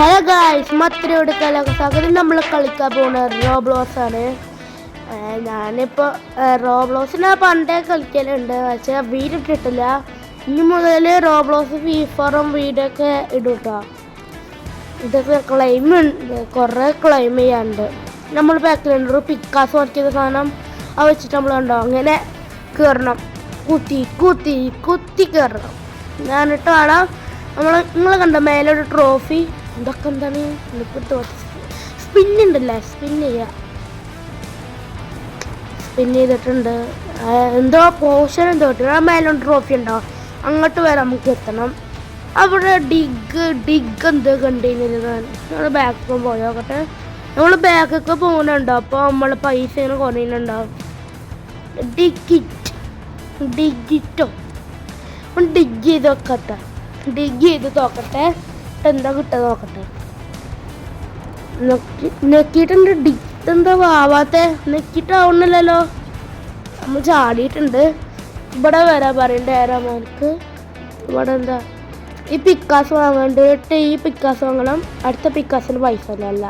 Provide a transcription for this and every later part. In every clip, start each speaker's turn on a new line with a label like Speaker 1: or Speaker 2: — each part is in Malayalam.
Speaker 1: ഹലോ ഗായ്സ്, മത്രയോട് കലാകസാഗരം നമ്മൾ കളിക്കാൻ പോകുന്ന റോബ്ലോസ് ആണ്. ഞാനിപ്പോൾ റോബ്ലോസിനെ പണ്ടേ കളിക്കലുണ്ട്, പക്ഷേ വീഡിയോ ഇട്ടിട്ടില്ല. ഇനി മുതൽ റോബ്ലോസ് ഫീഫറും വീഡിയോ ഒക്കെ ഇടും കേട്ടോ. ഇതൊക്കെ ക്ലൈം ഉണ്ട്, കുറേ ക്ലൈം ചെയ്യാനുണ്ട്. നമ്മൾ ബാക്കിലുണ്ട് ഒരു പിക്കാസ് വരയ്ക്കുന്ന സാധനം, അത് വെച്ചിട്ട് നമ്മൾ കണ്ടോ അങ്ങനെ കയറണം, കുത്തി കുത്തി കുത്തി കയറണം. ഞാനിട്ട് വേണം നിങ്ങൾ കണ്ടോ മേലൊരു ട്രോഫി. ഇതൊക്കെ എന്താണ് സ്പിന്നുണ്ടല്ലേ, സ്പിൻ ചെയ്തിട്ടുണ്ട്. എന്തോ പോഷൻ എന്തോ കിട്ടും. ആ മേലോട്ട് ട്രോഫി ഉണ്ടോ, അങ്ങോട്ട് വരെ നമുക്ക് എത്തണം. അവിടെ ഡിഗ് എന്തോ കണ്ടുകഴിഞ്ഞാൽ നമ്മൾ ബാക്കൊക്കെ പോയോക്കട്ടെ. നമ്മൾ ബാക്കൊക്കെ പോകുന്നുണ്ടോ, അപ്പോൾ നമ്മൾ പൈസ ഇങ്ങനെ കുറയുന്നുണ്ടാവും. ഡിഗിറ്റോ ഡിഗ് ചെയ്ത് നോക്കട്ടെ, ഡിഗ് ചെയ്ത് നോക്കട്ടെ എന്താ കിട്ടുക നോക്കട്ടെ. നെക്കിയിട്ടുണ്ട്. ഡിഗ് എന്താ ആവാത്ത, നെക്കിയിട്ടാവണില്ലല്ലോ. നമ്മൾ ചാടിയിട്ടുണ്ട്. ഇവിടെ വരാൻ പറയണ്ട ഏരാമാർക്ക്. ഇവിടെ എന്താ ഈ പിക്കാസ് വാങ്ങേണ്ടിട്ട്, ഈ പിക്കാസ് വാങ്ങണം. അടുത്ത പിക്കാസിന് പൈസ ഒന്നുമല്ല.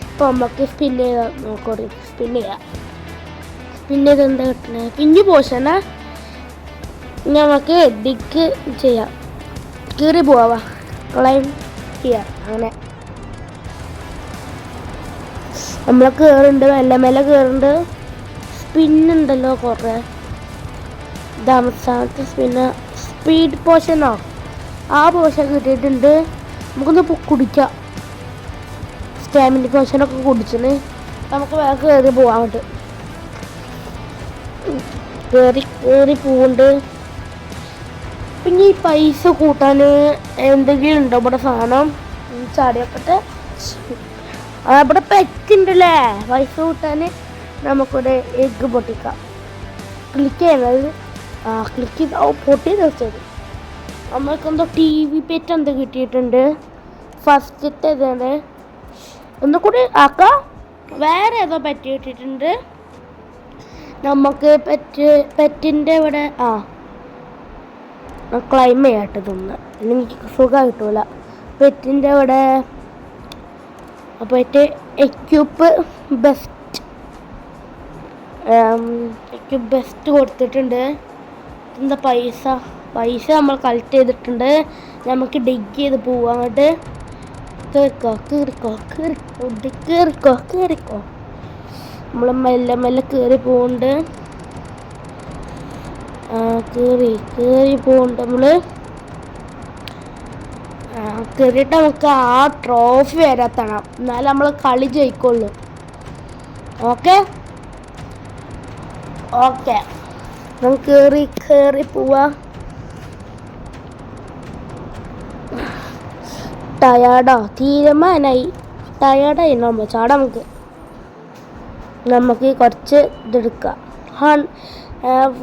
Speaker 1: അപ്പോൾ നമുക്ക് സ്പിൻ ചെയ്താൽ നോക്കോടി, സ്പിൻ ചെയ്ത് എന്താ കിട്ടണേ, പിഞ്ഞു പോഷണ. നമുക്ക് ഡിഗ് ചെയ്യാം, കീറി പോവാ, ക്ലൈം ചെയ്യാം. അങ്ങനെ നമ്മൾ കയറുന്നുണ്ട്, മെല്ലെ കയറുന്നുണ്ട്. സ്പിന്നുണ്ടല്ലോ കുറേ. അവസാനത്തെ സ്പീഡ് പോഷനോ, ആ പോഷൻ കിട്ടിയിട്ടുണ്ട്. നമുക്കൊന്ന് കുടിക്കാം. സ്റ്റാമിന പോഷനൊക്കെ കുടിച്ചിന്. നമുക്ക് വേറെ കയറി പോവാൻ വേണ്ടി കയറി പോവുന്നുണ്ട്. പിന്നെ ഈ പൈസ കൂട്ടാൻ എന്തെങ്കിലും ഉണ്ടോ ഇവിടെ സാധനം? ചാടിയൊക്കെ അവിടെ പെറ്റുണ്ടല്ലേ. പൈസ കൂട്ടാൻ നമുക്കിവിടെ എഗ്ഗ് പൊട്ടിക്കാം. ക്ലിക്ക് ചെയ്യുന്നത് ക്ലിക്ക് ചെയ്ത് പൊട്ടി വെച്ചത്. നമ്മൾക്കെന്തോ TV പെറ്റ് എന്തോ കിട്ടിയിട്ടുണ്ട്. ഫസ്റ്റത്തെ ഇതാണ്. ഒന്നുകൂടി ആക്കാം. വേറെ ഏതോ പെറ്റ് കിട്ടിയിട്ടുണ്ട് നമുക്ക്. പെറ്റിൻ്റെ ഇവിടെ ക്ലൈം ചെയ്യാട്ട് തോന്നുന്നു, എനിക്ക് സുഖം കിട്ടൂല. പെറ്റിൻ്റെ ഇവിടെ പെറ്റ് എക്യൂപ്പ് ബെസ്റ്റ് കൊടുത്തിട്ടുണ്ട്. എന്താ പൈസ നമ്മൾ കളക്ട് ചെയ്തിട്ടുണ്ട്. നമുക്ക് ഡിഗ് ചെയ്ത് പോവാം. അങ്ങോട്ട് കേറിക്കോ. നമ്മൾ മെല്ലെ കയറി പോകുന്നുണ്ട്. കയറി പോകുന്നുണ്ട്. നമ്മൾ കയറിയിട്ട് നമുക്ക് ആ ട്രോഫി വരെ എത്തണം, എന്നാലും നമ്മൾ കളി ജയിക്കുള്ളൂ. ഓക്കെ നമുക്ക് കയറി പോവാ. തീരുമാനമായി ടയേർഡായി നമ്മൾ ചാടാം. നമുക്ക് കുറച്ച് ഇതെടുക്കാം.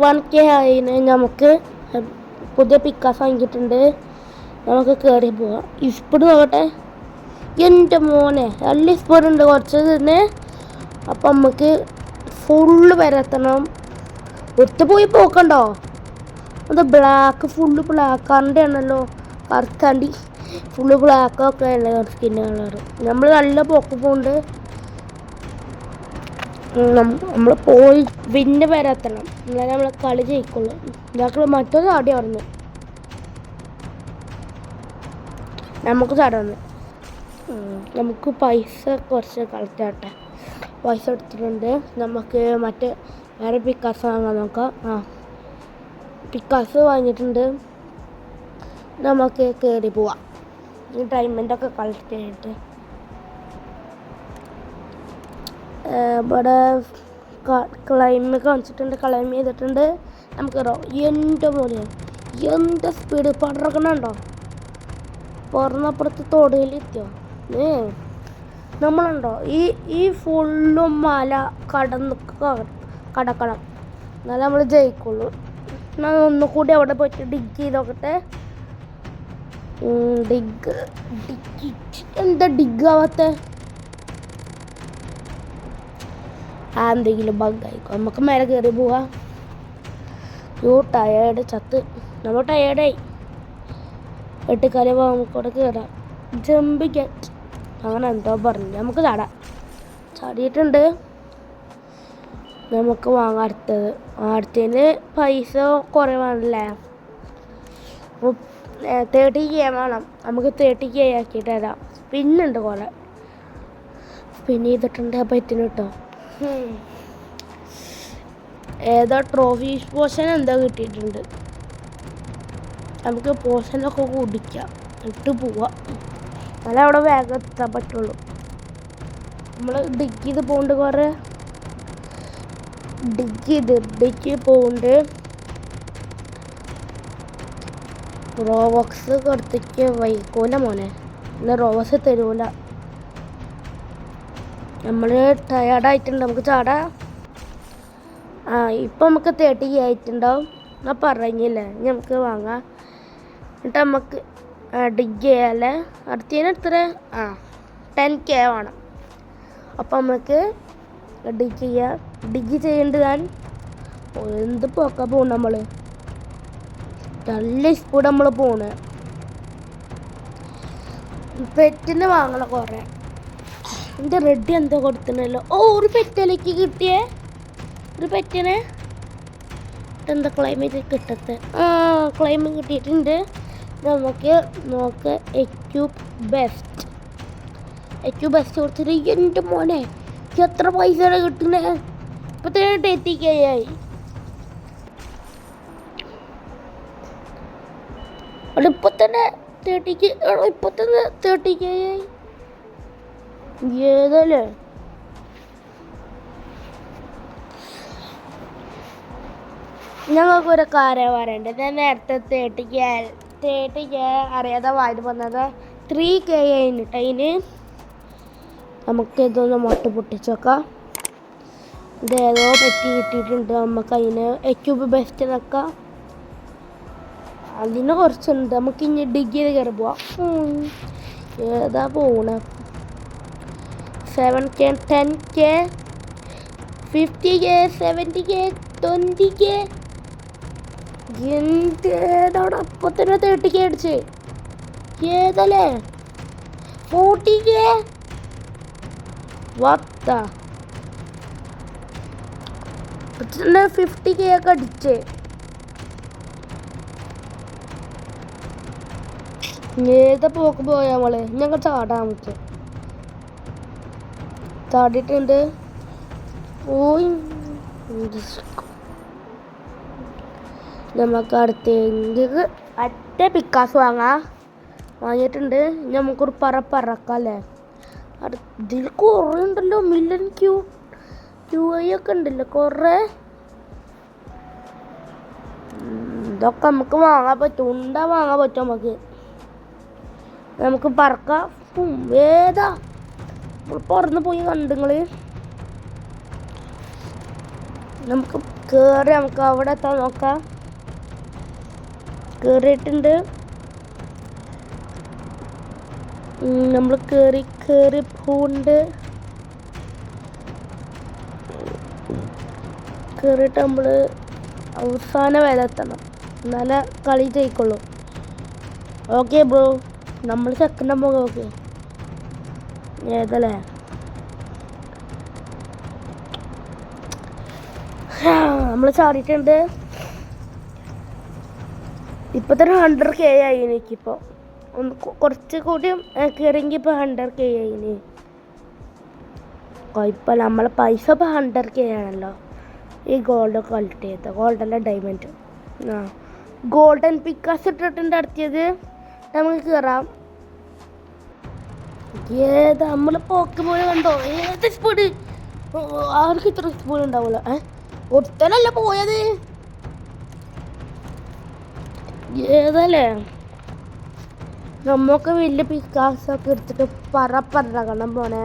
Speaker 1: 1K ആയിന്. നമുക്ക് പുതിയ പിക്കാസ് വാങ്ങിയിട്ടുണ്ട്. നമുക്ക് കയറി പോവാം. സ്പീഡ് നോക്കട്ടെ. എൻ്റെ മോനെ നല്ല സ്പീഡുണ്ട് കുറച്ച് തന്നെ. അപ്പം നമുക്ക് ഫുള്ള് വരെത്തണം. ഒത്തുപോയി പോക്കണ്ടോ. അത് ബ്ലാക്ക്, ഫുള്ള് ബ്ലാക്കാൻ്റെ ആണല്ലോ. കറുത്താണ്ടി ഫുള്ള് ബ്ലാക്കൊക്കെ അല്ലേ സ്കിന്ന് കളറ്. നമ്മൾ നല്ല പോക്ക് പോകുന്നുണ്ട്. നമ്മൾ പോയി പിന്നെ വരെത്തണം, എന്നാലും നമ്മൾ കളി ജയിക്കുള്ളൂ. ഇതാക്കൾ മറ്റൊരു ചാടി പറഞ്ഞു. നമുക്ക് ചാടാന്ന്. നമുക്ക് പൈസ കുറച്ച് കളക്ട് ആട്ടെ. പൈസ എടുത്തിട്ടുണ്ട്. നമുക്ക് മറ്റേ വേറെ പിക്കാസ് വാങ്ങാൻ നോക്കാം. പിക്കാസ് വാങ്ങിയിട്ടുണ്ട്. നമുക്ക് കയറി പോവാം. ഈ ഡയമണ്ടൊക്കെ കളക്ട് ചെയ്തിട്ട് ഇവിടെ ക്ലൈമ് കാണിച്ചിട്ടുണ്ട്. ക്ലൈം ചെയ്തിട്ടുണ്ട്. നമുക്ക് എൻ്റെ മോനെ എൻ്റെ സ്പീഡ് പടർക്കണുണ്ടോ. പുറന്നപ്പുറത്ത് തൊടയിലെത്തിയോ. നമ്മളുണ്ടോ ഈ ഫുള്ളും മല കടക്കണം, എന്നാലും നമ്മൾ ജയിക്കുള്ളൂ. എന്നാൽ ഒന്നുകൂടി അവിടെ പോയിട്ട് ഡിഗ് ചെയ്ത് നോക്കട്ടെ. എന്താ ഡിഗ് ആവാത്ത? എന്തെങ്കിലും ബഗ്ഗായിക്കോ. നമുക്ക് മേലെ കയറി പോവാ. ടയേർഡ് ചത്ത്. നമ്മൾ ടയേർഡായി. 8 കാലം നമുക്കവിടെ കയറാം. ജമ്പ് ഗെറ്റ് അങ്ങനെ എന്തോ പറഞ്ഞു. നമുക്ക് ചാടാം. ചാടിയിട്ടുണ്ട്. നമുക്ക് വാങ്ങാം അടുത്തത്. അടുത്തതിന് പൈസ കുറവാണല്ലേ. 30K വേണം. നമുക്ക് 30K ആക്കിയിട്ട് തരാം. സ്പിന്നുണ്ട് കുറേ. സ്പിൻ ചെയ്തിട്ടുണ്ട്. അപ്പം എത്തിന് കിട്ടോ. ഏതോ ട്രോഫി പോഷൻ എന്തോ കിട്ടിയിട്ടുണ്ട്. നമുക്ക് പോഷനൊക്കെ കുടിക്കാം. ഇട്ട് പോവാം. എന്നാലേ അവിടെ വേഗം എത്താൻ പറ്റുള്ളൂ. നമ്മൾ ഡിഗ് ചെയ്ത് പോകുന്നുണ്ട്. കുറേ ഡിഗ് പോകുന്നുണ്ട്. റോബോക്സ് കൊടുത്തേക്ക് വൈക്കൂല മോനെ. ഇന്ന് റോബോക്സ് തരൂല. നമ്മൾ ടയർഡായിട്ടുണ്ട്. നമുക്ക് ചാടാം. ഇപ്പം നമുക്ക് 30K ആയിട്ടുണ്ടാവും. ഞാൻ പറഞ്ഞില്ലേ. ഇനി നമുക്ക് വാങ്ങാം. എന്നിട്ട് നമുക്ക് ഡിഗ് ചെയ്യാല്ലേ. അടുത്തതിന് എത്ര 10K വേണം. അപ്പം നമുക്ക് ഡിഗ് ചെയ്യാം. ഡിഗ് ചെയ്യേണ്ടത് ഞാൻ എന്ത് പോക്കാ പോകണം. നമ്മൾ നല്ല സ്പീഡ് നമ്മൾ പോണ്. പെറ്റിന് വാങ്ങണം കുറേ. എൻ്റെ റെഡി എന്തോ കൊടുത്തിട്ടുണ്ടല്ലോ. ഒരു പെറ്റിലേക്ക് കിട്ടിയേ. ഒരു പെറ്റിനെ എന്താ ക്ലൈമറ്റ് കിട്ടത്തെ. ക്ലൈമറ്റ് കിട്ടിയിട്ടുണ്ട്. നമുക്ക് നോക്ക് എക്യൂബ് ബെസ്റ്റ് കൊടുത്തിട്ട് എൻ്റെ മോനെ എത്ര പൈസയാണ് കിട്ടുന്നത്. ഇപ്പത്തേക്ക് 30K ആയി. ഇപ്പം തന്നെ 30K ആയി. ഏതല്ലേ ഞങ്ങൾക്കൊരു കാര്യം പറയണ്ടേ. ഞാൻ നേരത്തെ 30K അറിയാതെ വായിട്ട് വന്നത് 3K കഴിഞ്ഞിട്ട് അതിന് നമുക്ക് ഇതൊന്ന് മുട്ട പൊട്ടിച്ച് വെക്കാം. ഇതേതോ പറ്റി കിട്ടിയിട്ടുണ്ട്. നമുക്ക് അതിന് എക്യൂബ് ബെസ്റ്റ് വെക്കാം. അതിന് കുറച്ചുണ്ട്. നമുക്ക് ഇനി ഡിഗ് ചെയ്ത് കയറി പോവാം. ഏതാ പോണേ. 7K 10K 50K 70K 20K ഏതാണ്. അപ്പം തന്നെ 30K അടിച്ച്. ഏതല്ലേ 40K വത്ത 50K ഒക്കെ അടിച്ച്. ഏതാ പോക്ക് പോയാ നമ്മള്. ഞങ്ങൾ ചാടാൻ പറ്റും. ചാടിയിട്ടുണ്ട്. നമുക്ക് അടുത്തേക്ക് അറ്റ പിക്കാസ് വാങ്ങിയിട്ടുണ്ട്. നമുക്കൊരു പറക്കാം അല്ലേ. ഇതിൽ കുറേ ഉണ്ടല്ലോ. മില്യൺ QI ഒക്കെ ഉണ്ടല്ലോ കുറേ. ഇതൊക്കെ നമുക്ക് വാങ്ങാൻ പറ്റും. വാങ്ങാൻ പറ്റും. നമുക്ക് പറക്കാം. ഏതാ പറന്ന് പോയി കണ്ടുങ്ങൾ. നമുക്ക് കയറി നമുക്ക് അവിടെ എത്താൻ നോക്കാം. കയറിയിട്ടുണ്ട്. നമ്മൾ കയറി പോകുന്നുണ്ട്. കയറിയിട്ട് നമ്മൾ അവസാന വില എത്തണം. എന്നാലേ കളി ജയിക്കുള്ളൂ. Okay bro. നമ്മൾ സെക്കൻഡ് നമ്പർ. ഓക്കെ ഏതല്ലേ. നമ്മൾ ചാടിയിട്ടുണ്ട്. ഇപ്പം തന്നെ 100K ആയി. എനിക്കിപ്പോൾ ഒന്ന് കുറച്ച് കൂടി കയറിയെങ്കിൽ ഇപ്പോൾ 100K ആയിന്. കുഴപ്പമില്ല. നമ്മളെ പൈസ ഇപ്പോൾ 100K ആണല്ലോ. ഈ ഗോൾഡ് കളക്ട് ചെയ്ത ഗോൾഡല്ല ഡയമണ്ട്. ഗോൾഡൻ പിക്കാസ് ഇട്ടിട്ടുണ്ട്. അടുത്തത് നമുക്ക് കയറാം. ഏതാ നമ്മൾ പോക്ക് പോലെ കണ്ടോ. ഏത് സ്പീഡ്. ആർക്കും ഇത്ര സ്പീഡ് ഉണ്ടാവില്ല. ഒരുത്തനല്ല പോയത്. ഏതല്ലേ. നമ്മൾക്ക് വലിയ പിക്കാസൊക്കെ എടുത്തിട്ട് പറക്കണം പോണേ.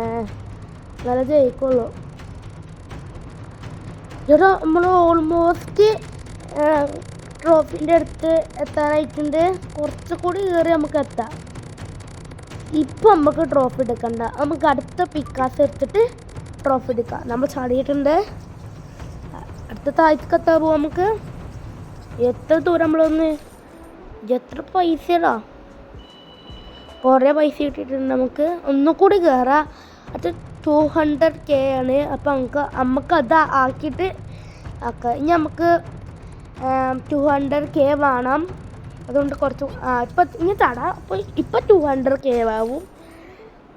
Speaker 1: നല്ല ജയിക്കുള്ളൂ. ചേട്ടാ നമ്മൾ ഓൾമോസ്റ്റ് ട്രോഫിൻ്റെ അടുത്ത് എത്താനായിട്ടുണ്ട്. കുറച്ചുകൂടി കയറി നമുക്ക് എത്താം. ഇപ്പം നമുക്ക് ട്രോഫി എടുക്കണ്ട. നമുക്ക് അടുത്ത പിക്കാസ് എടുത്തിട്ട് ട്രോഫി എടുക്കാം. നമ്മൾ ചാടിയിട്ടുണ്ട്. അടുത്ത താഴത്തേക്ക് എത്താൻ പോവാം. നമുക്ക് എത്ര ദൂരം നമ്മളൊന്ന് എത്ര പൈസടാ. കുറേ പൈസ കിട്ടിയിട്ടുണ്ട്. നമുക്ക് ഒന്നുകൂടി കയറാം. അത് 200K ആണ്. അപ്പം നമുക്ക് അത് ആക്കിയിട്ട് ആക്കാം. ഇനി നമുക്ക് 200K വേണം. അതുകൊണ്ട് കുറച്ച് ഇപ്പം ഇനി തടാം. അപ്പോൾ ഇപ്പം 200K ആവും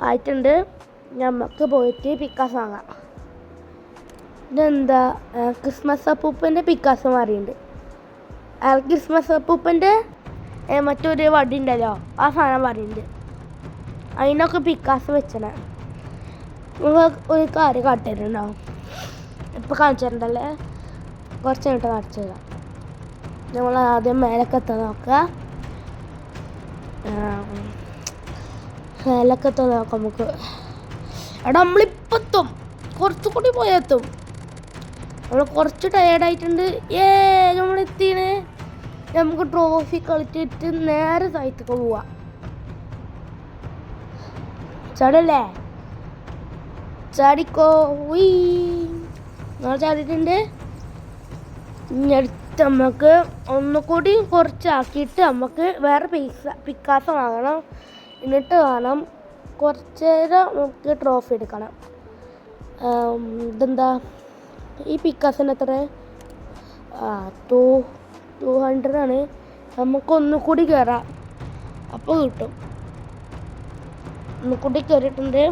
Speaker 1: ആയിട്ടുണ്ട്. നമുക്ക് പോയിട്ട് പിക്കാസ് വാങ്ങാം. ഇതെന്താ ക്രിസ്മസ് അപ്പൂപ്പൻ്റെ പിക്കാസ് മാറിയുണ്ട്. ക്രിസ്മസ് അപ്പൂപ്പൻ്റെ മറ്റൊരു വടി ഉണ്ടല്ലോ, ആ സാധനം പറയുന്നുണ്ട്. അതിനൊക്കെ പിക്കാസ് വെച്ചണേ. നിങ്ങൾ ഒരു കാര്യം കാട്ടിട്ടുണ്ടാവും. ഇപ്പം കാണിച്ചിട്ടുണ്ടല്ലേ, കുറച്ച് കഴിഞ്ഞിട്ട് കാണിച്ചു തരാം. നമ്മൾ ആദ്യം മേലൊക്കെ എത്താൻ നോക്കുക. മേലൊക്കെ എത്താൻ നോക്കാം നമുക്ക്. എടാ നമ്മളിപ്പം എത്തും, കുറച്ചുകൂടി പോയെത്തും. നമ്മൾ കുറച്ച് ടയേർഡായിട്ടുണ്ട്. നമ്മളെത്തിന് നമുക്ക് ട്രോഫി കളിച്ചിട്ട് നേരെ സൈറ്റൊക്കെ പോവാം. ചാടല്ലേ, ചാടിക്കോ. നമ്മൾ ചാടിയിട്ടുണ്ട്. ഇനി അടുത്ത് നമുക്ക് ഒന്നുകൂടി കുറച്ചാക്കിയിട്ട് നമുക്ക് വേറെ പിക്കാസ് വാങ്ങണം. എന്നിട്ട് വേണം കുറച്ച് നേരം നമുക്ക് ട്രോഫി എടുക്കണം. ഇതെന്താ ഈ പിക്കാസിന് എത്ര? 200 ആണ്. നമുക്ക് ഒന്നുകൂടി കയറാം, അപ്പോൾ കിട്ടും. ഒന്നുകൂടി കയറിയിട്ടുണ്ട്.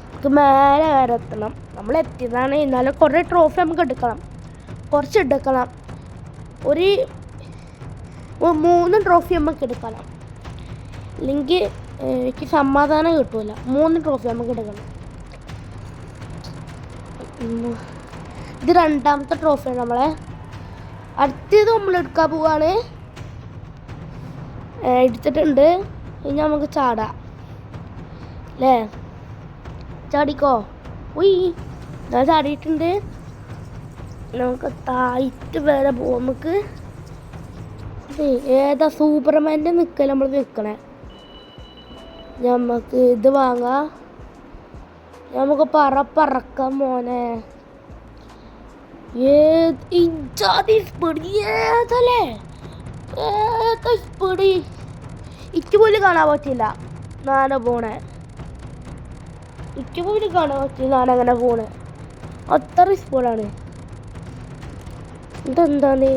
Speaker 1: നമുക്ക് മേലെ വരെ എത്തണം. നമ്മൾ എത്തിയതാണ്. എന്നാലും കുറേ ട്രോഫി നമുക്ക് എടുക്കണം, കുറച്ച് എടുക്കണം. ഒരു 3 ട്രോഫി നമുക്ക് എടുക്കണം. അല്ലെങ്കിൽ എനിക്ക് സമാധാനം കിട്ടില്ല. 3 ട്രോഫി നമുക്ക് എടുക്കണം. ഇത് 2ാമത്തെ ട്രോഫിയാണ് നമ്മളെ. അടുത്തത് നമ്മൾ എടുക്കാൻ പോവാണ്. എടുത്തിട്ടുണ്ട്. ഇനി നമുക്ക് ചാടാം അല്ലേ? ചാടിക്കോ. ഞാൻ ചാടിയിട്ടുണ്ട്. നമുക്ക് താഴ്ത്ത് വരെ പോവാം. നമുക്ക് ഏതാ സൂപ്പർമാൻ്റെ നിൽക്കൽ നമ്മൾ നിൽക്കണേ. നമുക്ക് ഇത് വാങ്ങാം. നമുക്ക് പറക്കാം മോനെ. ഇജാതി സ്പീഡ്, ഏതല്ലേ ഏതാ സ്പീഡ്. ഇക്ക് പോലും കാണാൻ പറ്റില്ല ഞാനെ പോണേ. ഇക്ക് പോലും കാണാൻ പറ്റില്ല ഞാനങ്ങനെ പോണേ. അത്ര സ്പീഡാണ്. ഇതെന്താണ്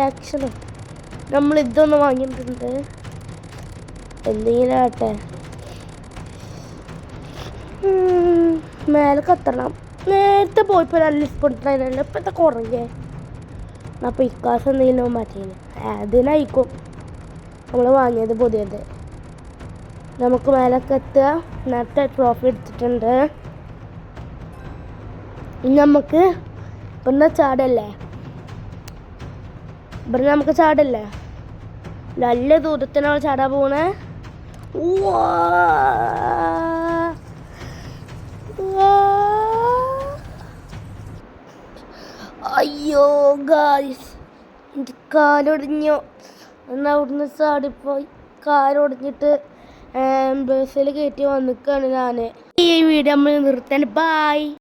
Speaker 1: ആക്ഷന്? നമ്മൾ ഇതൊന്ന് വാങ്ങിയിട്ടുണ്ട്. എന്തെങ്കിലും ആട്ടെ. മേലെ കത്തണം. നേരത്തെ പോയപ്പോൾ നല്ല സ്പീഡിലായിരുന്നല്ലോ. ഇപ്പോഴത്തെ കുറഞ്ഞേ. അപ്പോൾ ഇക്കാസ് എന്തെങ്കിലും മാറ്റിയില്ല. അതിനായിരിക്കും നമ്മൾ വാങ്ങിയത് പുതിയത്. നമുക്ക് മേലൊക്കെ എത്തുക. നേരത്തെ ട്രോഫി എടുത്തിട്ടുണ്ട്. ഇനി നമുക്ക് ഇപ്പം ചാടല്ലേ, ഇവിടെ നമുക്ക് ചാടല്ലേ. നല്ല ദൂരത്തിനാണ് ചാടാൻ പോണേ. അയ്യോ ഗായ്സ്, എൻ്റെ കാലൊടിഞ്ഞു. എന്നാൽ അവിടുന്ന് ചാടിപ്പോയി കാലൊടിഞ്ഞിട്ട് ബസ്സിൽ കയറ്റി വന്നിക്കാണ് ഞാൻ. ഈ വീഡിയോ നമ്മൾ നിർത്താൻ. ബൈ.